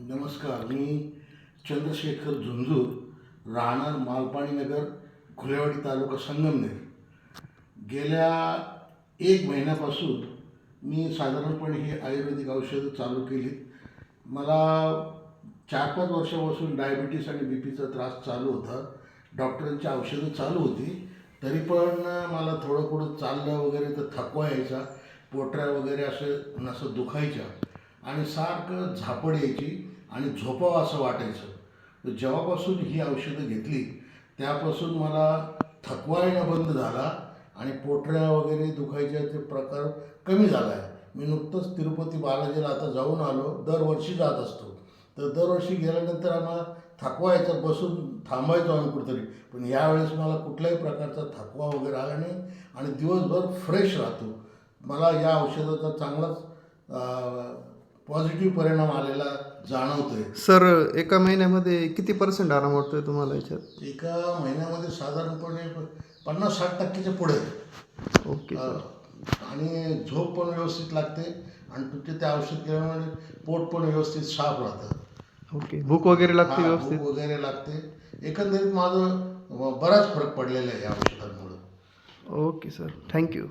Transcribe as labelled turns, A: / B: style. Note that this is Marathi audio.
A: नमस्कार. मी चंद्रशेखर झुंझूर, राहणार मालपाणी नगर, खुलेवाडी तालुका संगमनेर. गेल्या 1 महिन्यापासून मी साधारणपणे ही आयुर्वेदिक औषधं चालू केली. मला 4-5 वर्षापासून डायबिटीस आणि बी पीचा त्रास चालू होता. डॉक्टरांची औषधं चालू होती, तरी पण मला थोडं चाललं वगैरे तर थकवा यायचा, पोटऱ्या वगैरे असं दुखायच्या आणि सारखं झापड यायची आणि झोपावं असं वाटायचं. तर जेव्हापासून ही औषधं घेतली त्यापासून मला थकवा येणं बंद झाला आणि पोटऱ्या वगैरे दुखायचे ते प्रकार कमी झाला आहे. मी नुकतंच तिरुपती बालाजीला आता जाऊन आलो. दरवर्षी जात असतो, तर दरवर्षी गेल्यानंतर आम्हाला थकवा यायचा, बसून थांबायचो आम्ही कुठेतरी. पण यावेळेस मला कुठल्याही प्रकारचा थकवा वगैरे आला नाही आणि दिवसभर फ्रेश राहतो. मला या औषधाचा चांगलाच पॉझिटिव्ह परिणाम आलेला जाणवतोय.
B: सर, एका महिन्यामध्ये किती % आराम वाटतोय तुम्हाला याच्यात?
A: एका महिन्यामध्ये साधारणपणे 50-60% पुढे.
B: Okay sir.
A: आणि झोप पण व्यवस्थित लागते आणि तुमचे ते औषध केल्यामुळे पोट पण व्यवस्थित साफ राहतं.
B: ओके. भूक वगैरे लागते
A: भूक
B: व्यवस्थित?
A: वगैरे लागते. एकंदरीत माझं बराच फरक पडलेला आहे या औषधांमुळे.
B: Okay sir, thank you.